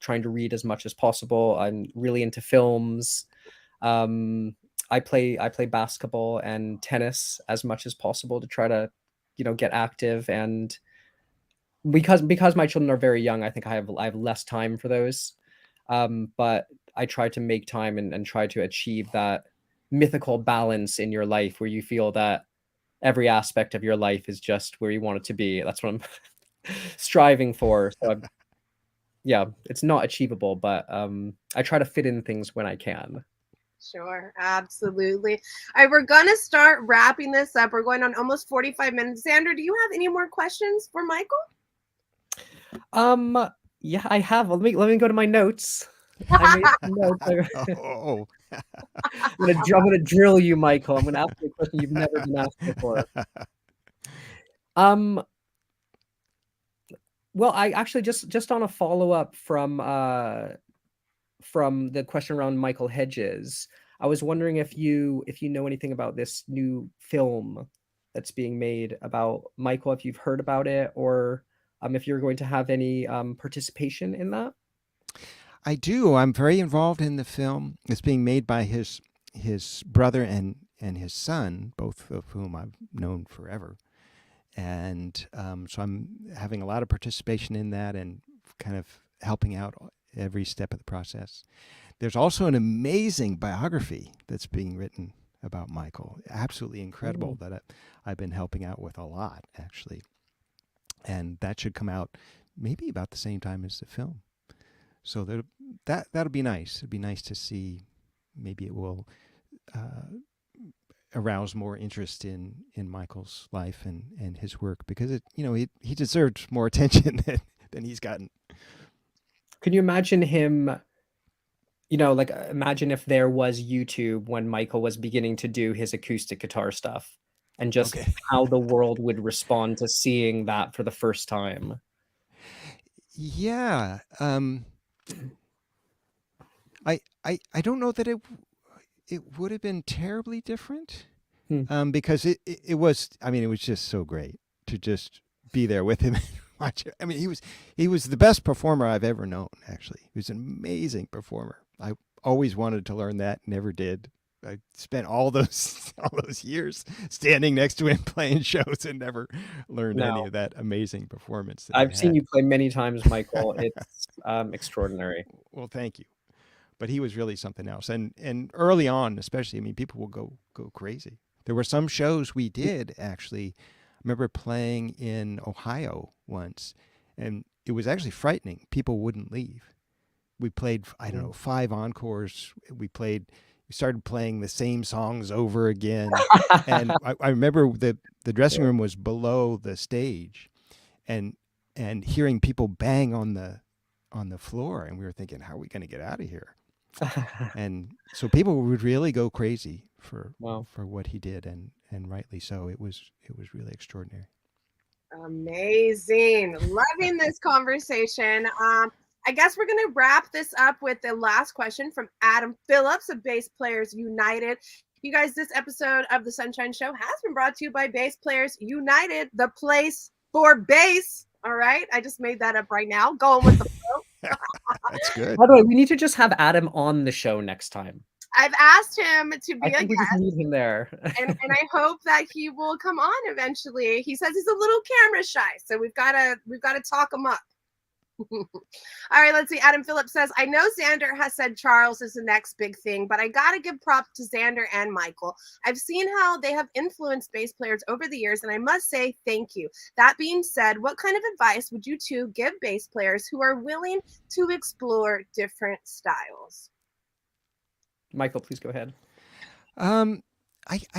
trying to read as much as possible. I'm really into films. Um, I play basketball and tennis as much as possible to try to, get active. And because my children are very young, I think I have less time for those. But I try to make time and try to achieve that mythical balance in your life where you feel that every aspect of your life is just where you want it to be. That's what I'm striving for. So yeah, it's not achievable, but I try to fit in things when I can. Sure, absolutely. All right, we're gonna start wrapping this up. We're going on almost 45 minutes. Xander, do you have any more questions for Michael? Yeah, I have. Let me go to my notes. I made some notes. Oh. I'm gonna drill you, Michael. I'm gonna ask you a question you've never been asked before. Um, well, I actually just on a follow up from the question around Michael Hedges, I was wondering if you know anything about this new film that's being made about Michael, if you've heard about it, or if you're going to have any participation in that. I do. I'm very involved in the film. It's being made by his brother and his son, both of whom I've known forever. And so I'm having a lot of participation in that and kind of helping out every step of the process. There's also an amazing biography that's being written about Michael, absolutely incredible, that I've been helping out with a lot, actually. And that should come out maybe about the same time as the film. So that'll be nice. It'd be nice to see. Maybe it will arouse more interest in Michael's life and his work, because he deserves more attention than he's gotten. Can you imagine him? Like imagine if there was YouTube when Michael was beginning to do his acoustic guitar stuff, and just how the world would respond to seeing that for the first time. Yeah. I don't know that it would have been terribly different, because it was, I mean, it was just so great to just be there with him and watch it. I mean, he was the best performer I've ever known, actually. He was an amazing performer. I always wanted to learn that, never did. I spent all those years standing next to him playing shows and never learned any of that amazing performance. I've seen you play many times, Michael. It's extraordinary. Well, thank you. But he was really something else. And early on, especially, I mean, people will go crazy. There were some shows we did, actually. I remember playing in Ohio once, and it was actually frightening. People wouldn't leave. We played, I don't know, 5 encores. We started playing the same songs over again. And I remember the dressing room was below the stage, and hearing people bang on the floor, and we were thinking, how are we going to get out of here? And so people would really go crazy for what he did, and rightly so. It was really extraordinary. Amazing. Loving this conversation. I guess we're going to wrap this up with the last question from Adam Phillips of Bass Players United. You guys, this episode of the Sunshine Show has been brought to you by Bass Players United, the place for bass. All right. I just made that up right now. Going with the flow. That's good. By the way, we need to just have Adam on the show next time. I've asked him to be a guest. We just need him there. and I hope that he will come on eventually. He says he's a little camera shy, so we've got to talk him up. All right, let's see. Adam Phillips says, I know Zander has said Charles is the next big thing, but I got to give props to Zander and Michael. I've seen how they have influenced bass players over the years, and I must say thank you. That being said, what kind of advice would you two give bass players who are willing to explore different styles? Michael, please go ahead. I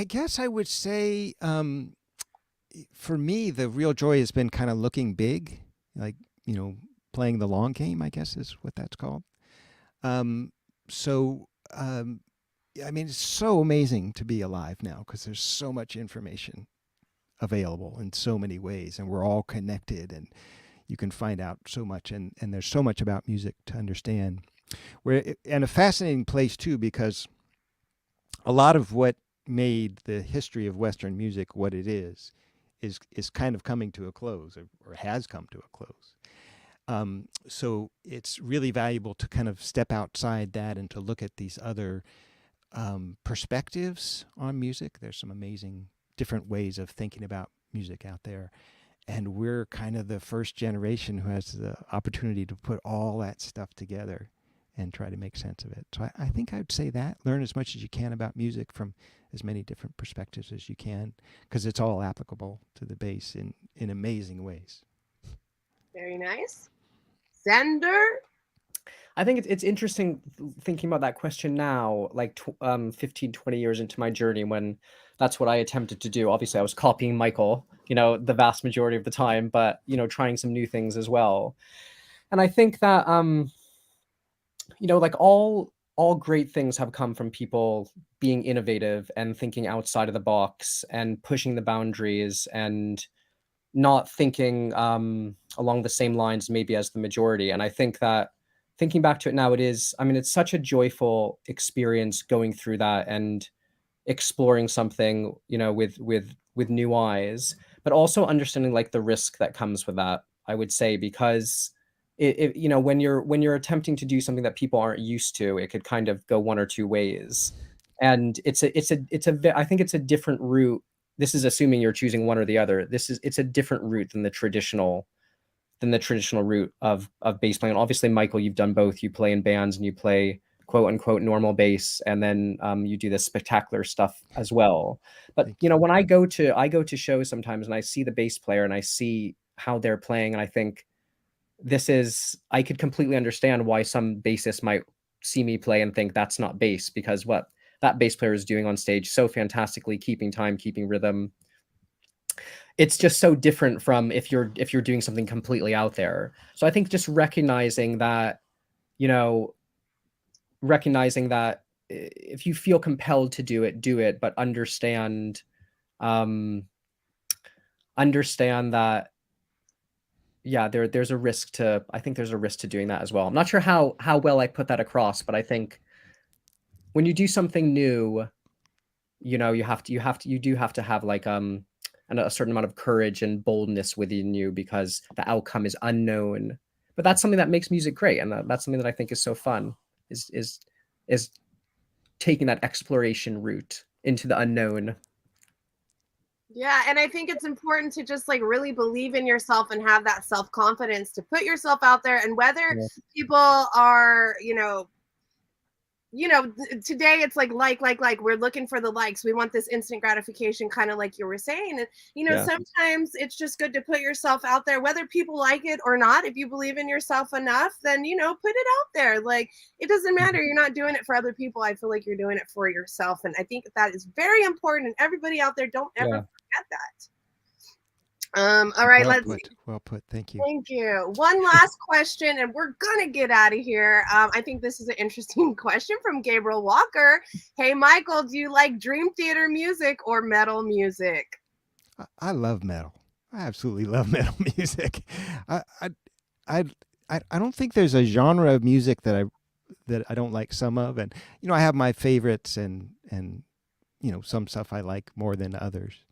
guess I would say, for me, the real joy has been kind of looking big, like, playing the long game, I guess is what that's called. I mean, it's so amazing to be alive now, because there's so much information available in so many ways, and we're all connected, and you can find out so much, and there's so much about music to understand. And a fascinating place too, because a lot of what made the history of Western music what it is kind of coming to a close, or has come to a close. So it's really valuable to kind of step outside that and to look at these other perspectives on music. There's some amazing different ways of thinking about music out there. And we're kind of the first generation who has the opportunity to put all that stuff together and try to make sense of it. So I think I'd say that. Learn as much as you can about music from as many different perspectives as you can, because it's all applicable to the bass in amazing ways. Very nice. Zander? I think it's interesting thinking about that question now, like 15, 20 years into my journey, when that's what I attempted to do. Obviously, I was copying Michael, the vast majority of the time, but, trying some new things as well. And I think that, like all great things have come from people being innovative and thinking outside of the box and pushing the boundaries and not thinking along the same lines maybe as the majority. And I think that thinking back to it now, it's such a joyful experience going through that and exploring something, with new eyes, but also understanding like the risk that comes with that, I would say, because when you're attempting to do something that people aren't used to, it could kind of go one or two ways. And I think it's a different route. This is assuming you're choosing one or the other. It's a different route than the traditional the traditional route of bass playing. And obviously, Michael, you've done both. You play in bands and you play quote unquote normal bass, and then you do this spectacular stuff as well. But Thank you know, when I go to shows sometimes and I see the bass player and I see how they're playing, and I think I could completely understand why some bassists might see me play and think that's not bass, because what that bass player is doing on stage so fantastically, keeping time, keeping rhythm, it's just so different from if you're doing something completely out there. So I think just recognizing that, you know, recognizing that if you feel compelled to do it, but um understand that, yeah, there's a risk to, I think there's a risk to doing that as well. I'm not sure how well I put that across, but I think when you do something new, you know, you do have to have like a certain amount of courage and boldness within you, because the outcome is unknown. But that's something that makes music great, and that's something that I think is so fun, is taking that exploration route into the unknown. Yeah, and I think it's important to just like really believe in yourself and have that self-confidence to put yourself out there. And whether Yeah. people are, today it's like we're looking for the likes. We want this instant gratification, kind of like you were saying. And Yeah. sometimes it's just good to put yourself out there, whether people like it or not. If you believe in yourself enough, then put it out there. Like, it doesn't matter. You're not doing it for other people. I feel like you're doing it for yourself, and I think that is very important. And everybody out there, don't ever Yeah. forget that. All right, Well let's put. Well put. Thank you. Thank you. One last question, and we're gonna get out of here. I think this is an interesting question from Gabriel Walker. Hey, Michael, do you like Dream Theater music or metal music? I love metal. I absolutely love metal music. I, I I I don't think there's a genre of music that I don't like some of, and I have my favorites, and some stuff I like more than others.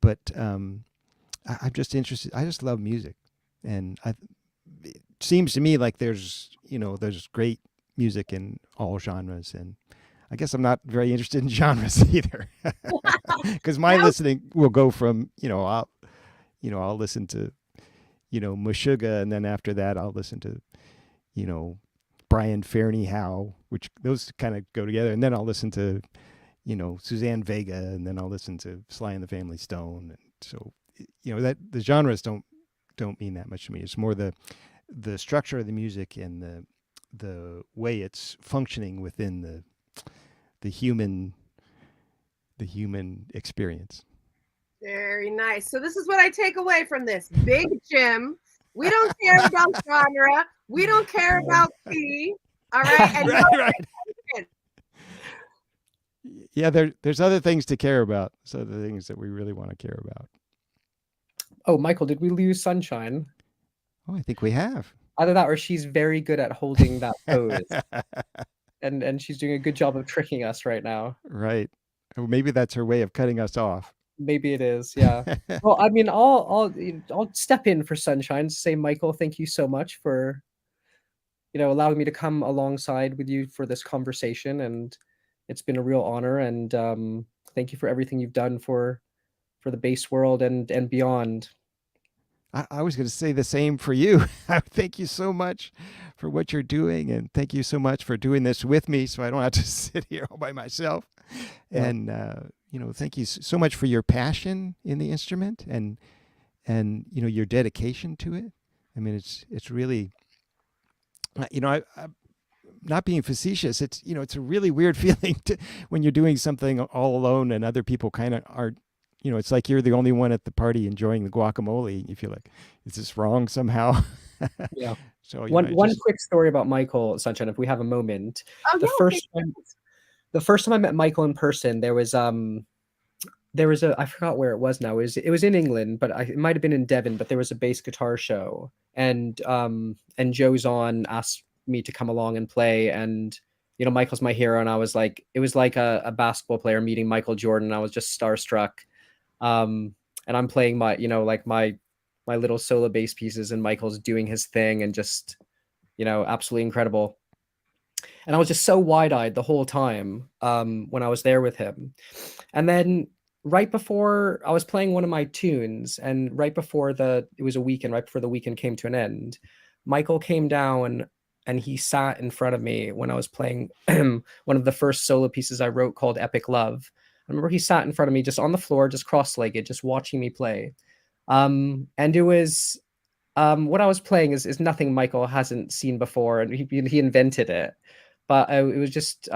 But I'm just interested. I just love music, and it seems to me like there's great music in all genres, and I guess I'm not very interested in genres either, because my No. listening will go from I'll listen to Meshuggah, and then after that I'll listen to you know Brian Fairney Howe, which those kind of go together, and then I'll listen to Suzanne Vega, and then I'll listen to Sly and the Family Stone, and so that the genres don't mean that much to me. It's more the structure of the music and the way it's functioning within the human experience. Very nice. So this is what I take away from this. Big Jim. We don't care about genre. We don't care about key. All right. And Right. Yeah, there's other things to care about. So the things that we really want to care about. Oh, Michael, did we lose Sunshine? Oh, I think we have. Either that or she's very good at holding that pose. And she's doing a good job of tricking us right now. Right. Or maybe that's her way of cutting us off. Maybe it is, yeah. Well, I mean, I'll step in for Sunshine to say, Michael, thank you so much for allowing me to come alongside with you for this conversation, and it's been a real honor. And thank you for everything you've done for the bass world and beyond. I was going to say the same for you. Thank you so much for what you're doing, and thank you so much for doing this with me, so I don't have to sit here all by myself. Yeah. And thank you so much for your passion in the instrument, and your dedication to it. I mean, it's really, I not being facetious. It's a really weird feeling when you're doing something all alone and other people kind of are. It's like you're the only one at the party enjoying the guacamole. You feel like, is this wrong somehow? Yeah. So one quick story about Michael, Sunshine, if we have a moment. oh, The yeah, first time I met Michael in person, there was I forgot where it was now. It was in England, but it might have been in Devon. But there was a bass guitar show, and Joe Zon asked me to come along and play. And Michael's my hero, and I was like, it was like a basketball player meeting Michael Jordan. I was just starstruck. And I'm playing my my little solo bass pieces, and Michael's doing his thing, and just absolutely incredible. And I was just so wide-eyed the whole time when I was there with him. And then right before I was playing one of my tunes, and right before it was a weekend, right before the weekend came to an end, Michael came down and he sat in front of me when I was playing one of the first solo pieces I wrote called Epic Love. I remember he sat in front of me just on the floor, just cross-legged, just watching me play. And it was what I was playing is nothing Michael hasn't seen before, and he invented it. But it was just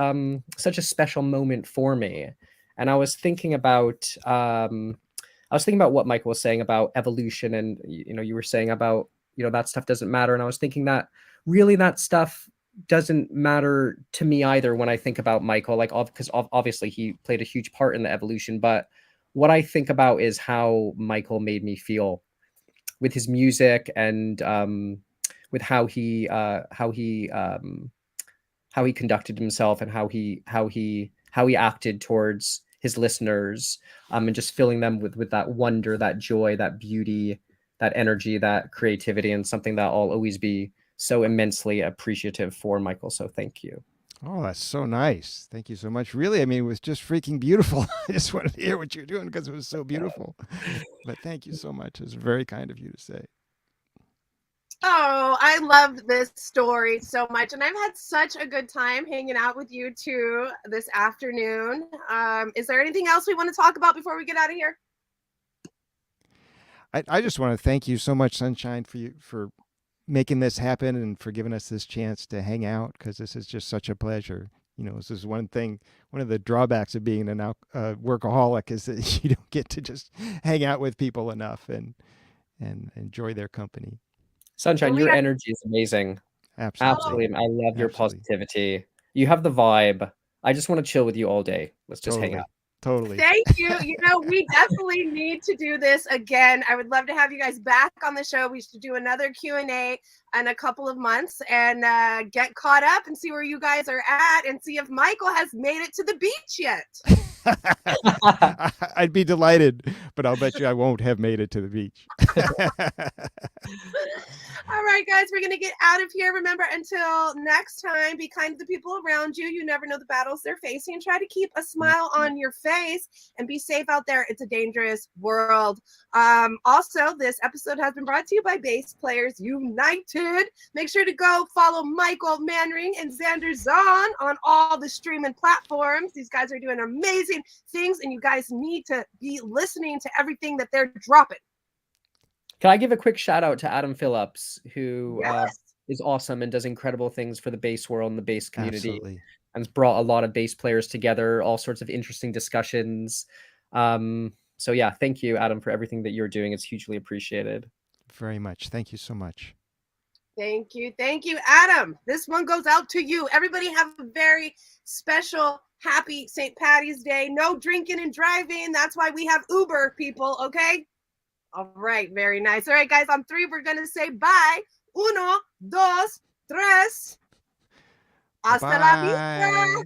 such a special moment for me. And I was thinking about what Michael was saying about evolution, and you were saying about that stuff doesn't matter, and I was thinking that really that stuff doesn't matter to me either when I think about Michael, like because obviously he played a huge part in the evolution, but what I think about is how Michael made me feel with his music, and with how he conducted himself, and how he acted towards his listeners, and just filling them with that wonder, that joy, that beauty, that energy, that creativity, and something that I'll always be so immensely appreciative for, Michael. So thank you. Oh, that's so nice. Thank you so much. Really, I mean, it was just freaking beautiful. I just wanted to hear what you're doing because it was so beautiful. But thank you so much. It was very kind of you to say. Oh, I love this story so much. And I've had such a good time hanging out with you two this afternoon. Is there anything else we want to talk about before we get out of here? I just want to thank you so much, Sunshine, for making this happen and for giving us this chance to hang out, because this is just such a pleasure. This is one of the drawbacks of being a workaholic is that you don't get to just hang out with people enough and enjoy their company. Sunshine, your energy is amazing. Absolutely. Absolutely. I love your Absolutely. positivity. You have the vibe. I just want to chill with you all day. Let's just hang out. Totally. Thank you. We definitely need to do this again. I would love to have you guys back on the show. We should do another Q&A in a couple of months and get caught up and see where you guys are at and see if Michael has made it to the beach yet. I'd be delighted, but I'll bet you I won't have made it to the beach. All right, guys, we're going to get out of here. Remember, until next time, be kind to the people around you. You never know the battles they're facing. Try to keep a smile on your face and be safe out there. It's a dangerous world. Also, this episode has been brought to you by Bass Players United. Make sure to go follow Michael, Manring, and Zander Zon on all the streaming platforms. These guys are doing amazing things, and you guys need to be listening to everything that they're dropping. Can I give a quick shout out to Adam Phillips, who is awesome and does incredible things for the bass world and the bass community. Absolutely. And has brought a lot of bass players together, all sorts of interesting discussions. So yeah, thank you, Adam, for everything that you're doing. It's hugely appreciated. Very much. Thank you so much. Thank you. Thank you, Adam. This one goes out to you. Everybody have a very special, happy St. Patty's Day. No drinking and driving. That's why we have Uber, people, okay? All right, very nice. All right, guys, on 3, we're going to say bye. 1, 2, 3. Hasta la vista.